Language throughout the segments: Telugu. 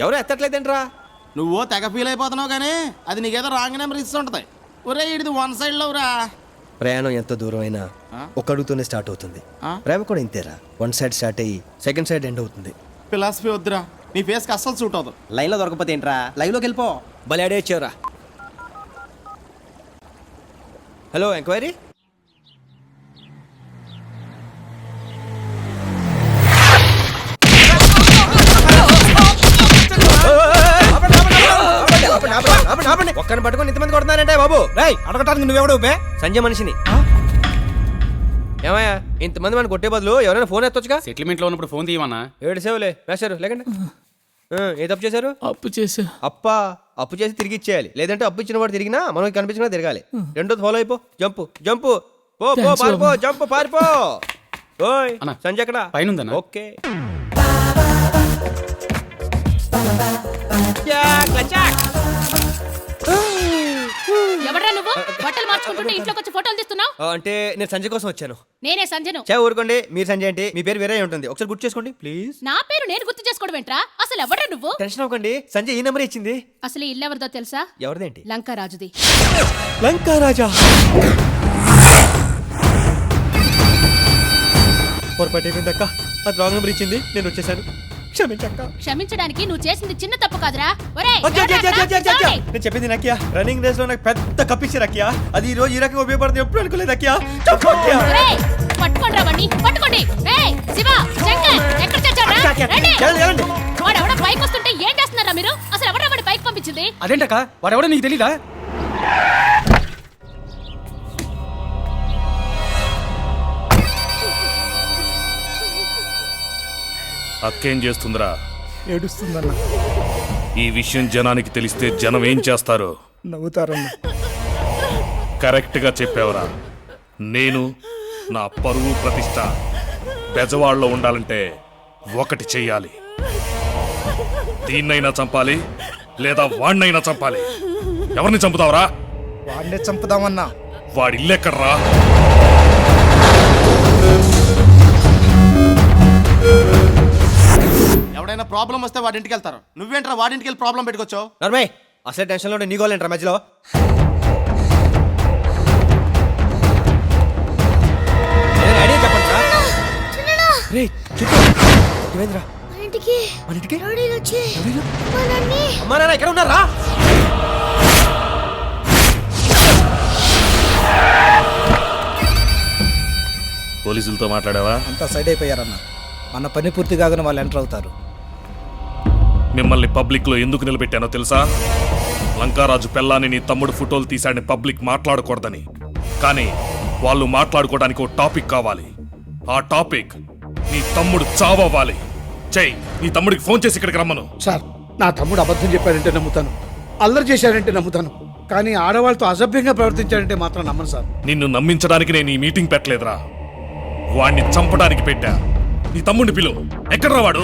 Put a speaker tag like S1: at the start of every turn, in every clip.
S1: ఎవరు ఎత్తట్లేదేంట్రా?
S2: నువ్వు తెగ ఫీల్ అయిపోతున్నావు కానీ అది నీకేదో రాంగ్ నెంబర్ ఇస్తుంటది. ఒరే ఇది వన్ సైడ్ లవ్రా.
S1: ప్రయాణం ఎంత దూరం అయినా ఒక అడుగుతోనే స్టార్ట్ అవుతుంది. ప్రేమ కూడా ఇంతేరా, వన్ సైడ్ స్టార్ట్ అయ్యి సెకండ్ సైడ్ ఎండ్ అవుతుంది.
S2: ఫిలాసఫీ వద్దురా, నీ ఫేస్ కి అస్సలు సూట్ అవుతుంది.
S1: లైన్ లో దొరకపోతే ఏంట్రా, లైవ్ లోకి వెళ్ళిపో. భలే అడే వచ్చావురా. Hello, enquiry? ఒక్కని పట్టుకొని ఇంతమంది కొడుతున్నారంటే బాబు.
S2: అడగటానికి నువ్వెవడు?
S1: సంజయ్ మనిషిని. ఏమయ్యా, ఇంతమంది మనం కొట్టే బదులు ఎవరైనా ఫోన్ ఎత్తొచ్చుగా.
S3: సెటిల్మెంట్ లో ఉన్నప్పుడు ఫోన్ తీయమన్నా.
S1: 7 సేవలే వేశారు. లేకండి ఏ తప్పు చేశారు?
S3: అప్పు చేసా.
S1: అప్పు చేసి తిరిగి ఇచ్చేయాలి. లేదంటే అప్పు ఇచ్చిన వాడు తిరిగినా మనకి కనిపించినా తిరగాలి. రెండోది ఫాలో అయిపో. జంపు జంపు పో పో పారిపో. జంపు పారిపో. ఓయ్ సంజయ్ ఎక్కడ?
S3: పైన ఉందన్నా.
S1: ఓకే.
S4: ఎవడ్రా నువ్వు?
S3: బట్టలు మార్చుకుంటుంటే ఇంట్లోకి వచ్చి ఫోటోలు తీస్తున్నావు.
S1: అంటే నేను సంజయ్ కోసం వచ్చాను.
S3: నేనే సంజను.
S1: ఊరుకోండి, మీరు సంజయ్ అంటే మీ పేరు వేరే ఉంటుంది. ఒకసారి గుర్తు చేసుకోండి ప్లీజ్.
S3: నా పేరు నేను గుర్తు చేసుకోవడం ఏంట్రా? అసలు ఎవడ్రా నువ్వు?
S1: టెన్షన్ అవ్వకండి, సంజయ్ ఈ నెంబర్ ఇచ్చింది.
S3: అసలు ఈ ఇల్లు ఎవరిదో తెలుసా?
S1: ఎవరిదేంటి?
S3: లంకారాజుది.
S1: లంకారాజా పొరపాటు అయిపోయిందక్క. అది రాంగ్ నెంబర్ ఇచ్చింది, నేను వచ్చేసాను. క్షమించక్క.
S3: క్షమించడానికి నువ్వు చేసింది చిన్న తప్పు కాదురా. ఒరేయ్,
S1: నేను చెప్పింది నక్కియా. రన్నింగ్ రేస్ లో నాకు పెద్ద కప్పిచ్చారు అక్కియా. అది ఈ రోజు ఈ రకంగా ఉపయోగపడుతుంది ఎప్పుడు అనుకోలేదు అక్కియా.
S3: పట్టుకోండి వాడిని, పట్టుకోండి. రేయ్ శివ, శంకర్ ఎక్కడ చచ్చారా? వాడు ఎవడో పైకి వస్తుంటే ఏం చేస్తున్నారా మీరు? అసలు ఎవడో వాడి పైకి పంపించింది?
S4: అదేంటక్క, వాడెవడో నీకు తెలీదా?
S5: అక్కేం చేస్తుందిరా?
S4: ఏడుస్తుందన్న.
S5: ఈ విషయం జనానికి తెలిస్తే జనం ఏం చేస్తారు?
S4: నవ్వుతారన్న.
S5: కరెక్ట్ గా చెప్పావురా. నేను నా పరువు ప్రతిష్ట బెజవాడలో ఉండాలంటే ఒకటి చెయ్యాలి. దీన్నైనా చంపాలి లేదా వాణ్ణైనా చంపాలి. ఎవరిని చంపుతావురా?
S4: వాడినే చంపుదామన్నా.
S5: వాడి ఇల్లెక్కడ్రా?
S2: ఎవడైనా ప్రాబ్లం వస్తే వాడింటికి వెళ్తారు. నువ్వేంట్రా వాడింటికి వెళ్ళి ప్రాబ్లం పెట్టుకోవచ్చావు?
S1: నర్మయ్, అసలే టెన్షన్ లో నీ గోలేంట్రా మధ్యలో. ఐడియా చెప్పండి సార్. ఏమైందిరా? మన ఇంటికి అమ్మా నాన్న ఎక్కడ ఉన్నారా?
S5: పోలీసులతో మాట్లాడావా?
S4: అంతా సైడ్ అయిపోయారన్న. మన పని పూర్తి కాగానే వాళ్ళు ఎంటర్ అవుతారు.
S5: మిమ్మల్ని పబ్లిక్ లో ఎందుకు నిలబెట్టానో తెలుసా? లంకారాజు పెళ్ళాన్ని నీ తమ్ముడు ఫోటోలు తీశాడని పబ్లిక్ మాట్లాడకూడదని. కానీ వాళ్ళు మాట్లాడుకోవడానికి ఒక టాపిక్ కావాలి. ఆ టాపిక్ నీ తమ్ముడు చావవ్వాలి. చెయ్, నీ తమ్ముడికి ఫోన్ చేసి ఇక్కడికి రమ్మను.
S6: సార్, నా తమ్ముడు అబద్ధం చెప్పాడంటే నమ్ముతాను, అల్లరి చేశాడంటే నమ్ముతాను, కానీ ఆడవాళ్ళతో అసభ్యంగా ప్రవర్తించాడంటే మాత్రం నమ్మను సార్.
S5: నిన్ను నమ్మించడానికి నేను ఈ మీటింగ్ పెట్టలేదురా, వాణ్ణి చంపడానికి పెట్టా. నీ తమ్ముడిని పిలు. ఎక్కడ్రా వాడు?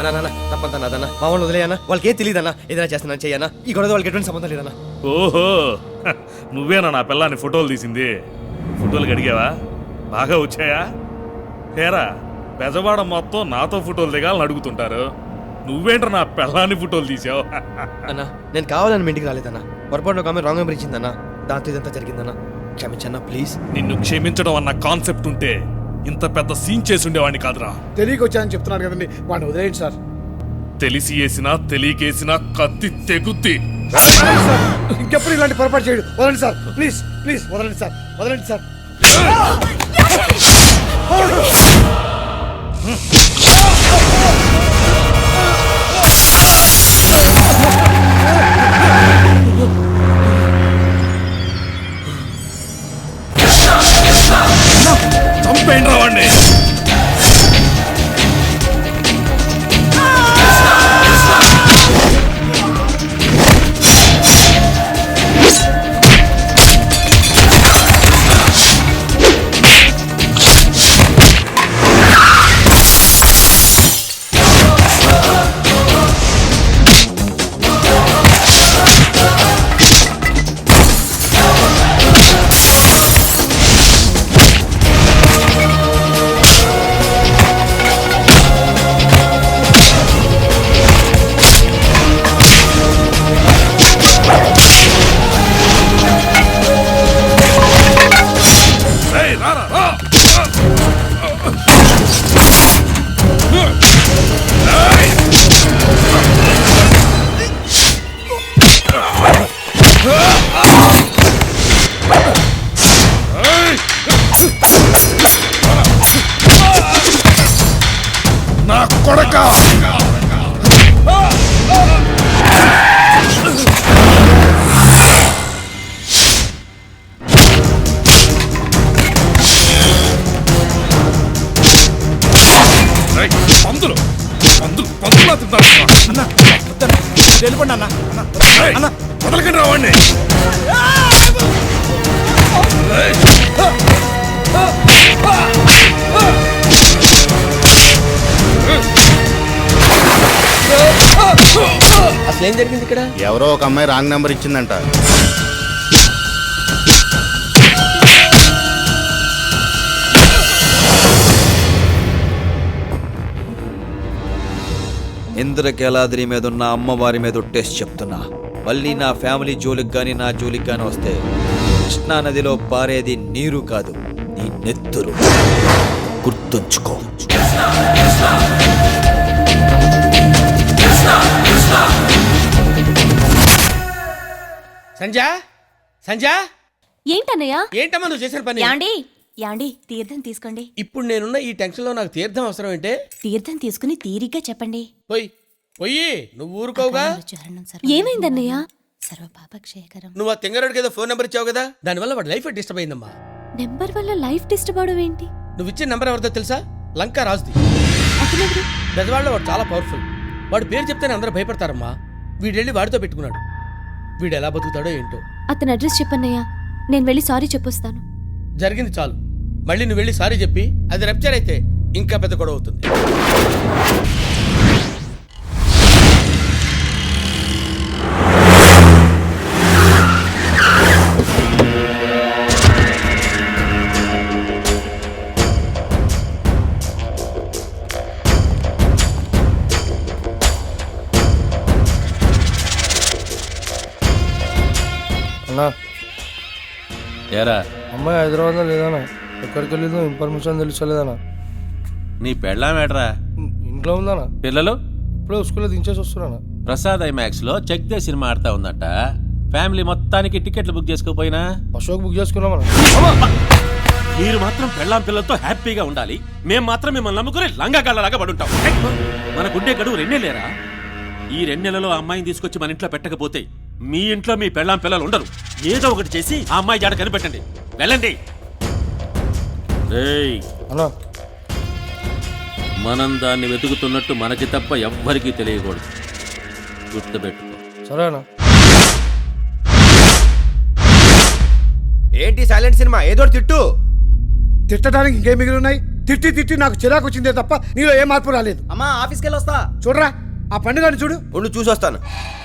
S1: అన్న తప్పంతన్నా మా వాళ్ళు వదిలేయన్నా. వాళ్ళకి ఏం తెలియదన్నా. ఏదైనా చేస్తున్నాను చెయ్యన్నా. ఈ గొడవ వాళ్ళకి ఎటువంటి సంబంధం లేదన్నా.
S5: ఓహో, నువ్వేనా నా పిల్లాన్ని ఫోటోలు తీసింది? ఫోటోలు అడిగావా? బాగా వచ్చాయా? హేరా, బెజవాడ మొత్తం నాతో ఫోటోలు దిగాలని అడుగుతుంటారు. నువ్వేంట్రా నా పిల్లాన్ని ఫోటోలు తీసావు?
S1: అన్న, నేను కావాలని మీ ఇంటికి రాలేదన్నా. పొరపాటు ఒక ఆమె రాంగ్ నెంబర్ ఇచ్చిందన్నా. దాంతో ఇదంతా జరిగిందన్నా. క్షమించన్నా ప్లీజ్.
S5: నిన్ను క్షమించడం అన్న కాన్సెప్ట్ ఉంటే ఇంత పెద్ద సీన్ చేసి ఉండేవాడిని కాదురా.
S6: తెలియక వచ్చానని చెప్తున్నాడు కదండి, వాడిని వదిలేయండి సార్.
S5: తెలిసి వేసినా తెలియకేసినా కత్తి తెగుద్ది.
S6: ఇంకెప్పుడు ఇలాంటి పొరపాటు చేయడు. వదలండి సార్, ప్లీజ్ ప్లీజ్ వదలండి సార్, వదలండి సార్.
S5: చంపేయండి వాడిని. నా కొడక! పందులు పందులు పందులా తింటారు.
S4: అన్న వెళ్ళిపోండి అన్న.
S5: అన్న వదలకండి రావండి.
S1: అసలు
S7: అసలు ఏం జరిగింది ఇక్కడ?
S2: ఎవరో ఒక అమ్మాయి రాంగ్ నెంబర్ ఇచ్చిందంట.
S8: ఇంద్రకేలాద్రి మీద ఉన్న అమ్మవారి మీద ఒట్టేసి చెప్తున్నా, మళ్ళీ నా ఫ్యామిలీ జోలికి కానీ నా జోలికి కానీ వస్తే కృష్ణా నదిలో పారేది నీరు కాదు, నీ నెత్తురు. గుర్తుంచుకో.
S7: సంజా, సంజా,
S3: ఏంటన్నయ్య?
S7: ఏంటమ్మా నువ్వు చేసిన పని?
S9: యాండి యాండి తీర్థం తీసుకోండి.
S7: ఇప్పుడు నేనున్న ఈ టెన్షన్ లో నాకు తీర్థం అవసరం ఏంటే?
S9: తీర్థం తీసుకుని తీరిగ్గా చెప్పండి.
S7: పోయి పోయి, నువ్వు ఊరుకోవుగా.
S3: ఏమైందన్నయ్య?
S9: సర్వపాపక్షేకరం.
S7: నువ్వు ఆ తింగరుడికి ఏదో ఫోన్ నెంబర్ ఇచ్చావు కదా, దానివల్ల వాడి లైఫ్ డిస్టర్బ్ అయిందమ్మా.
S3: నెంబర్ వల్ల లైఫ్ డిస్టర్బ్ అవడం ఏంటి?
S7: నువ్వు ఇచ్చిన నెంబర్ ఎవరిదో తెలుసా? లంకా రాజుది.
S3: అతనెవరు?
S7: పెద్దవాళ్ళు వాడు చాలా పవర్ఫుల్. వాడు పేరు చెప్తేనే అందరూ భయపడతారమ్మా. వీడెళ్ళి వాడితో పెట్టుకున్నాడు. వీడు ఎలా బతుకుతాడో ఏంటో.
S3: అతని అడ్రస్ చెప్పన్నయ్య, నేను వెళ్ళి సారీ చెప్పొస్తాను.
S7: జరిగింది చాలు. మళ్ళీ నువ్వు వెళ్ళి సారీ చెప్పి అది రప్చర్ అయితే ఇంకా పెద్ద గొడవ అవుతుంది.
S1: అన్నా
S10: ఏరా
S1: అమ్మాయి హైదరాబాద్లో లేదన్నా, ఎక్కడికి వెళ్ళిందో ఇన్ఫర్మేషన్ తెలుసలేదన్నా.
S10: నీ పెళ్ళాం ఏట్రా?
S1: ఇంట్లో ఉందన్నా,
S10: పిల్లలు?
S1: ఇప్పుడే స్కూల్లో దించేసి వస్తున్నానా.
S10: ప్రసాద్ ఐమాక్స్ లో చెక్ దే సినిమా ఆడుతా ఉందట. ఫ్యామిలీ మొత్తానికి టికెట్లు బుక్ చేసుకోపోయినా
S1: అశోక్ బుక్ చేసుకున్నామన్నా.
S10: మీరు మాత్రం పెళ్ళాం పిల్లలతో హ్యాపీగా ఉండాలి, మేం మాత్రం మిమ్మల్ని నమ్ముకుని లంగాగాళ్ళలాగా పడుంటాం. మన గుడ్డే గడువు 2 నెలలేరా? ఈ 2 నెలలో ఆ అమ్మాయిని తీసుకొచ్చి మన ఇంట్లో పెట్టకపోతే మీ ఇంట్లో మీ పెళ్ళాం పిల్లలు ఉండరు. ఏదో ఒకటి చేసి ఆ అమ్మాయి జాడ కనిపెట్టండి. వెళ్ళండి. రేయ్
S1: అన్నా,
S10: మనం దాన్ని వెతుకుతున్నట్టు మనకి తప్ప ఎవ్వరికీ తెలియకూడదు. గుర్తుపెట్టుకో.
S1: సరేనా? ఏంటి సైలెంట్ సినిమా? ఏదో తిట్టు.
S6: తిట్టడానికి ఇంకేం మిగిలి ఉన్నాయి? తిట్టి తిట్టి నాకు చిరాకు వచ్చిందే తప్ప నీలో ఏ మార్పు రాలేదు.
S1: అమ్మా ఆఫీస్కి వెళ్ళి వస్తా.
S6: చూడరా ఆ పండుగని చూడు.
S1: ఉండు చూసి వస్తాను.